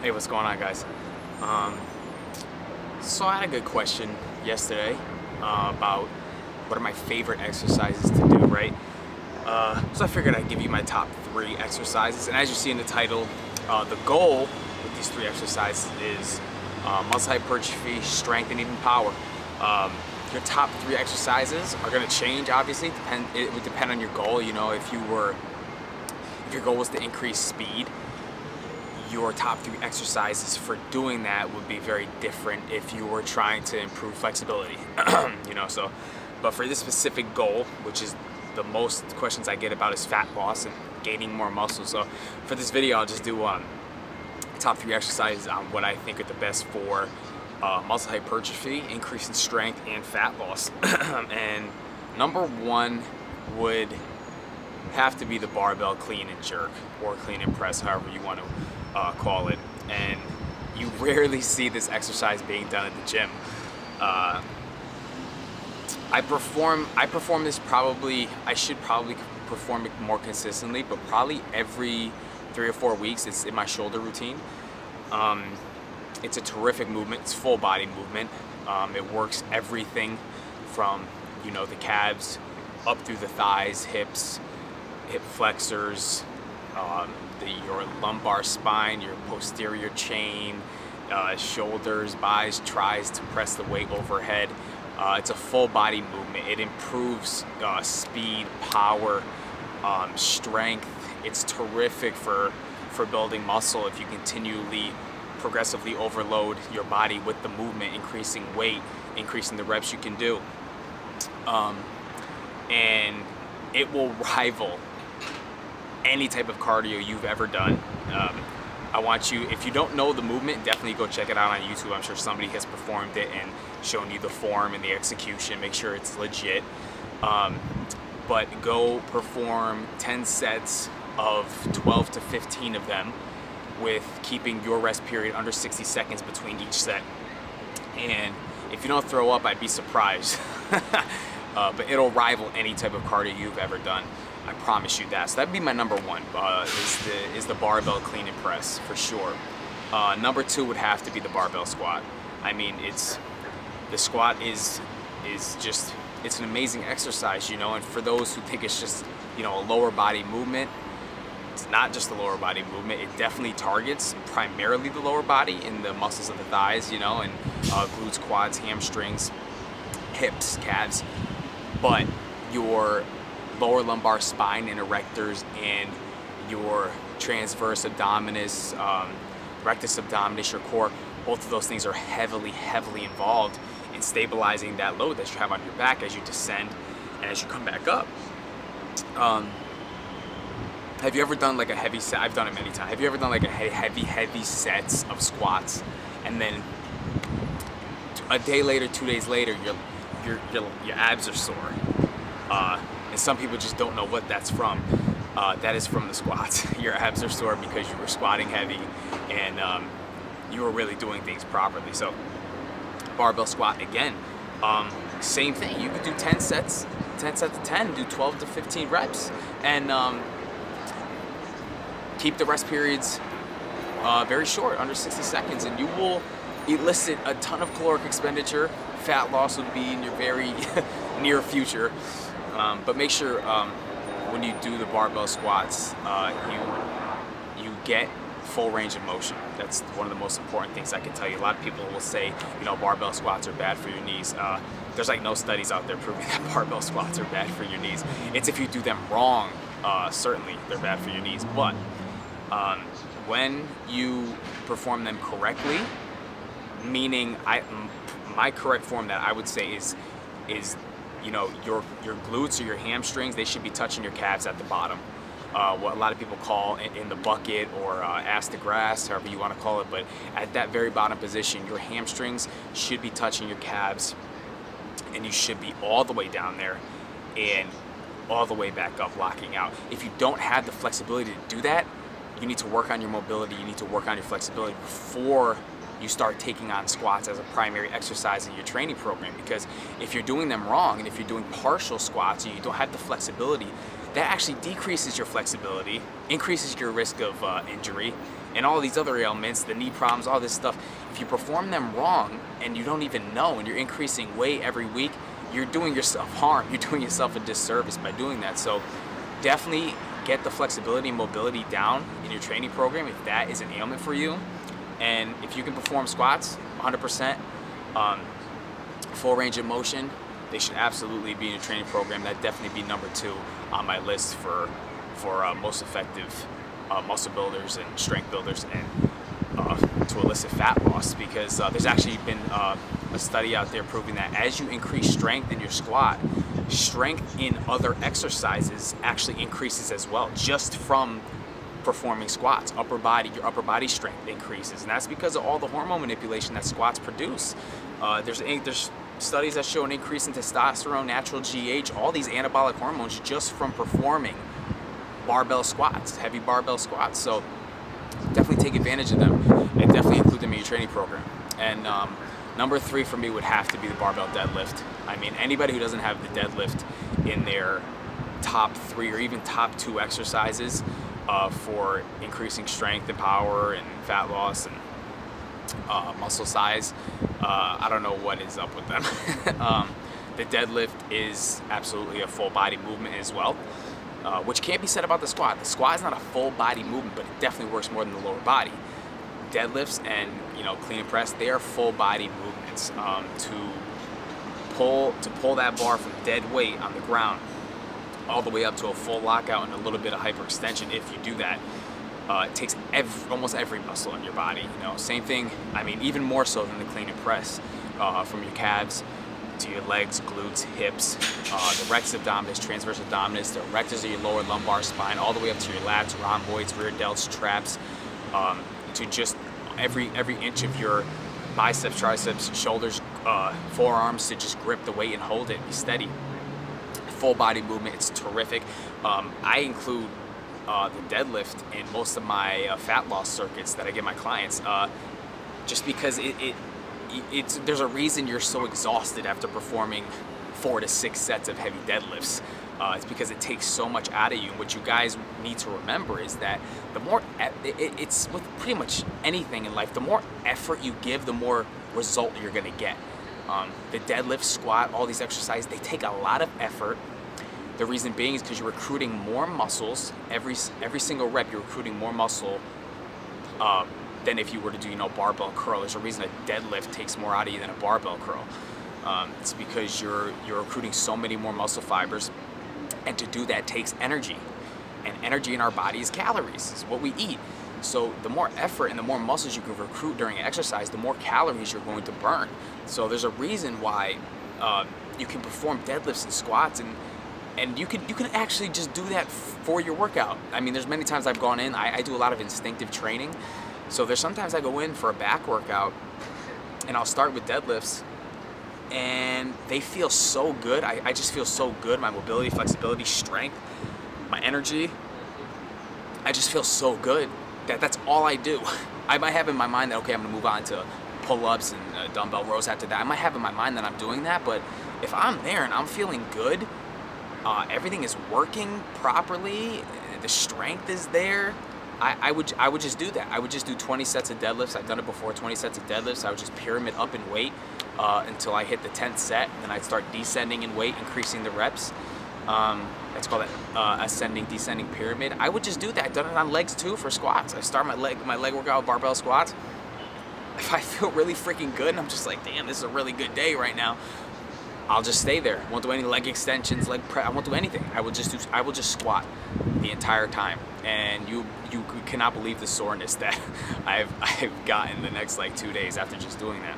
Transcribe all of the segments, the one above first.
Hey, what's going on, guys? So I had a good question yesterday about what are my favorite exercises to do, right? So I figured I'd give you my top 3 exercises, and as you see in the title, the goal with these 3 exercises is muscle hypertrophy, strength, and even power. Your top 3 exercises are going to change, obviously. It would depend on your goal. You know, if your goal was to increase speed, your top 3 exercises for doing that would be very different if you were trying to improve flexibility. You know, so, but for this specific goal, which is the most questions I get about is fat loss and gaining more muscle. So for this video, I'll just do top 3 exercises on what I think are the best for muscle hypertrophy, increase in strength, and fat loss. And number 1 would have to be the barbell clean and jerk, or clean and press, however you want to call it. And you rarely see this exercise being done at the gym. I perform this probably, I should probably perform it more consistently, but probably every 3 or 4 weeks. It's in my shoulder routine. It's a terrific movement. It's full body movement. It works everything from, you know, the calves up through the thighs, hips, hip flexors, your lumbar spine, your posterior chain, shoulders, buys, tries to press the weight overhead. It's a full body movement. It improves speed, power, strength. It's terrific for building muscle if you continually, progressively overload your body with the movement, increasing weight, increasing the reps you can do. And it will rival any type of cardio you've ever done. I want you, if you don't know the movement, definitely go check it out on YouTube. I'm sure somebody has performed it and shown you the form and the execution. Make sure it's legit. But go perform 10 sets of 12 to 15 of them, with keeping your rest period under 60 seconds between each set. And if you don't throw up, I'd be surprised. But it'll rival any type of cardio you've ever done. I promise you that. So that'd be my number 1, is the barbell clean and press, for sure. Number 2 would have to be the barbell squat. I mean, the squat is just, it's an amazing exercise, you know, and for those who think it's just, you know, a lower body movement, it's not just the lower body movement. It definitely targets primarily the lower body in the muscles of the thighs, you know, and glutes, quads, hamstrings, hips, calves. But your lower lumbar spine and erectors and your transverse abdominis, rectus abdominis, your core, both of those things are heavily involved in stabilizing that load that you have on your back as you descend and as you come back up. Have you ever done like a heavy set? I've done it many times. Have you ever done like a heavy sets of squats, and then a day later, 2 days later, your abs are sore? And some people just don't know what that's from. That is from the squats. Your abs are sore because you were squatting heavy and you were really doing things properly. So barbell squat again, same thing. You could do 10 sets of 10, do 12 to 15 reps, and keep the rest periods very short, under 60 seconds, and you will elicit a ton of caloric expenditure. Fat loss would be in your very near future. But make sure when you do the barbell squats, you get full range of motion. That's one of the most important things I can tell you. A lot of people will say, you know, barbell squats are bad for your knees. There's like no studies out there proving that barbell squats are bad for your knees. It's if you do them wrong, certainly they're bad for your knees. But when you perform them correctly, meaning my correct form that I would say is you know, your glutes or your hamstrings, they should be touching your calves at the bottom. What a lot of people call in the bucket, or ass to grass, however you want to call it, but at that very bottom position, your hamstrings should be touching your calves, and you should be all the way down there and all the way back up, locking out. If you don't have the flexibility to do that, you need to work on your mobility, you need to work on your flexibility before you start taking on squats as a primary exercise in your training program. Because if you're doing them wrong, and if you're doing partial squats and you don't have the flexibility, that actually decreases your flexibility, increases your risk of injury, and all these other ailments, the knee problems, all this stuff. If you perform them wrong and you don't even know, and you're increasing weight every week, you're doing yourself harm. You're doing yourself a disservice by doing that. So definitely get the flexibility and mobility down in your training program if that is an ailment for you. And if you can perform squats 100%, full range of motion, they should absolutely be in a training program. That'd definitely be number 2 on my list for most effective muscle builders and strength builders, and to elicit fat loss, because there's actually been a study out there proving that as you increase strength in your squat, strength in other exercises actually increases as well, just from performing squats. Your upper body strength increases, and that's because of all the hormone manipulation that squats produce. There's studies that show an increase in testosterone, natural GH, all these anabolic hormones just from performing barbell squats, heavy barbell squats. So definitely take advantage of them, and definitely include them in your training program. And number 3 for me would have to be the barbell deadlift. I mean, anybody who doesn't have the deadlift in their top 3 or even top 2 exercises for increasing strength and power and fat loss and muscle size, I don't know what is up with them. The deadlift is absolutely a full body movement as well, which can't be said about the squat. The squat is not a full body movement, but it definitely works more than the lower body. Deadlifts and clean and press, they are full body movements. To pull that bar from dead weight on the ground all the way up to a full lockout and a little bit of hyperextension, if you do that, it takes almost every muscle in your body. Same thing, I mean, even more so than the clean and press, from your calves to your legs, glutes, hips, the rectus abdominis, transverse abdominis, the erectors of your lower lumbar spine, all the way up to your lats, rhomboids, rear delts, traps, to just every inch of your biceps, triceps, shoulders, forearms, to just grip the weight and hold it, be steady. Full body movement, it's terrific. I include the deadlift in most of my fat loss circuits that I give my clients, just because there's a reason you're so exhausted after performing 4 to 6 sets of heavy deadlifts. It's because it takes so much out of you. And what you guys need to remember is that the more, it's with pretty much anything in life, the more effort you give, the more result you're gonna get. The deadlift, squat, all these exercises, they take a lot of effort. The reason being is because you're recruiting more muscles. Every single rep, you're recruiting more muscle than if you were to do, barbell curl. There's a reason a deadlift takes more out of you than a barbell curl. It's because you're recruiting so many more muscle fibers, and to do that takes energy. And energy in our body is calories, is what we eat. So the more effort and the more muscles you can recruit during an exercise, the more calories you're going to burn. So there's a reason why you can perform deadlifts and squats, and you can actually just do that for your workout. I mean, there's many times I've gone in, I do a lot of instinctive training. So there's sometimes I go in for a back workout and I'll start with deadlifts, and they feel so good. I just feel so good. My mobility, flexibility, strength, my energy, I just feel so good that that's all I do. I might have in my mind that, okay, I'm gonna move on to pull-ups and dumbbell rows after that. I might have in my mind that I'm doing that, but if I'm there and I'm feeling good, everything is working properly, the strength is there, I would just do that. I would just do 20 sets of deadlifts. I've done it before, 20 sets of deadlifts. I would just pyramid up in weight until I hit the 10th set. Then I'd start descending in weight, increasing the reps. That's called an ascending, descending pyramid. I would just do that. I've done it on legs too for squats. I start my leg workout with barbell squats. If I feel really freaking good and I'm just like, damn, this is a really good day right now, I'll just stay there. I won't do any leg extensions, leg press. I won't do anything. I will just squat the entire time, and you cannot believe the soreness that I've gotten the next like 2 days after just doing that.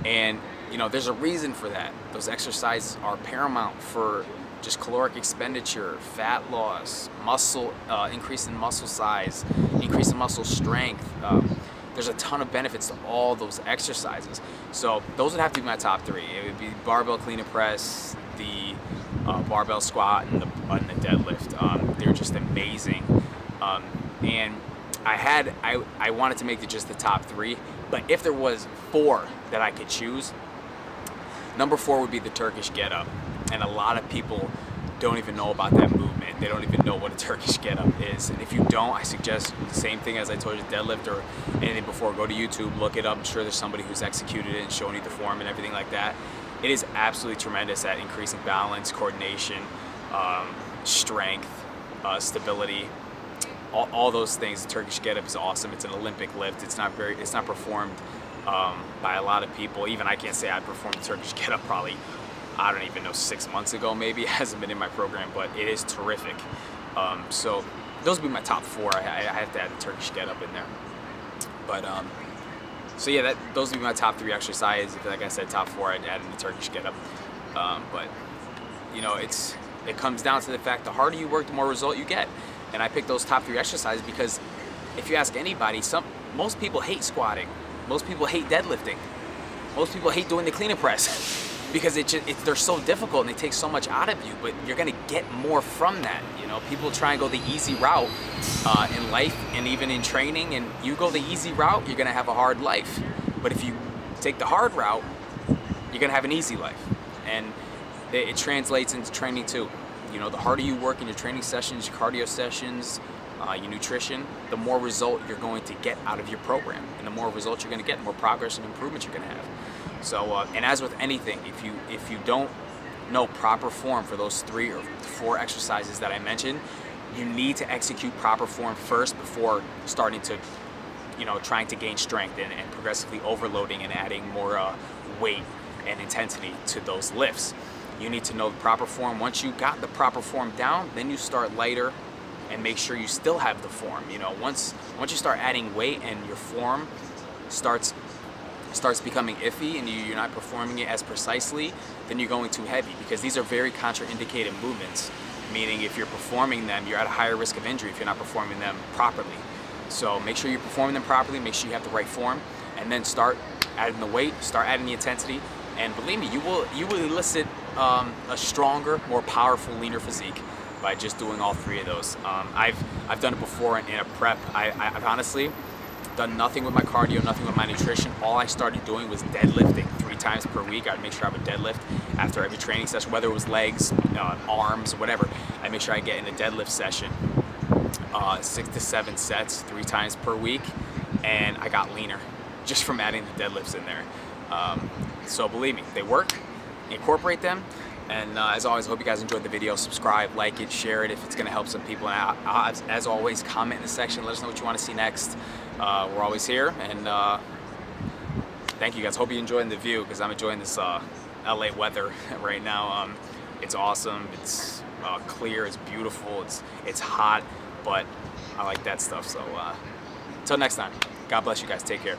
And there's a reason for that. Those exercises are paramount for just caloric expenditure, fat loss, muscle, increase in muscle size, increase in muscle strength. There's a ton of benefits to all those exercises. So those would have to be my top 3. It would be barbell clean and press, the barbell squat, and the deadlift. They're just amazing. And I wanted to make it just the top 3, but if there was 4 that I could choose, number 4 would be the Turkish get up. And a lot of people don't even know about that movement. movement. They don't even know what a Turkish get-up is. And if you don't, I suggest the same thing as I told you, deadlift or anything before. Go to YouTube, look it up. I'm sure there's somebody who's executed it and showing you the form and everything like that. It is absolutely tremendous at increasing balance, coordination, strength, stability, all those things. The Turkish get-up is awesome. It's an Olympic lift. It's not performed by a lot of people. Even I can't say I performed the Turkish get-up probably, I don't even know, 6 months ago maybe. It hasn't been in my program, but it is terrific. So those would be my top 4. I have to add the Turkish get-up in there. But so yeah, those would be my top 3 exercises. Like I said, top 4, I'd add in the Turkish get-up. But you know, it comes down to the fact the harder you work, the more result you get. And I picked those top 3 exercises because if you ask anybody, most people hate squatting. Most people hate deadlifting. Most people hate doing the clean and press because they're so difficult and they take so much out of you, but you're gonna get more from that. You know, people try and go the easy route in life and even in training, and you go the easy route, you're gonna have a hard life. But if you take the hard route, you're gonna have an easy life. And it translates into training too. You know, the harder you work in your training sessions, your cardio sessions, your nutrition, the more result you're going to get out of your program. And the more results you're going to get, the more progress and improvement you're going to have. So, and as with anything, if you don't know proper form for those 3 or 4 exercises that I mentioned, you need to execute proper form first before starting to, you know, trying to gain strength and progressively overloading and adding more weight and intensity to those lifts. You need to know the proper form. Once you got the proper form down, then you start lighter and make sure you still have the form. You know, once you start adding weight and your form starts becoming iffy and you're not performing it as precisely, then you're going too heavy, because these are very contraindicated movements, meaning if you're performing them, you're at a higher risk of injury if you're not performing them properly. So make sure you're performing them properly, make sure you have the right form, and then start adding the weight, start adding the intensity, and believe me, you will elicit a stronger, more powerful, leaner physique by just doing all 3 of those. I've done it before in a prep. I've honestly done nothing with my cardio, nothing with my nutrition. All I started doing was deadlifting 3 times per week. I'd make sure I would deadlift after every training session, whether it was legs, arms, whatever. I make sure I get in a deadlift session, 6 to 7 sets, 3 times per week, and I got leaner just from adding the deadlifts in there. So believe me, they work. Incorporate them. And as always, I hope you guys enjoyed the video. Subscribe, like it, share it if it's going to help some people. And as always, comment in the section. Let us know what you want to see next. We're always here. And thank you guys. Hope you're enjoying the view, because I'm enjoying this LA weather right now. It's awesome. It's clear. It's beautiful. It's hot, but I like that stuff. So until next time, God bless you guys. Take care.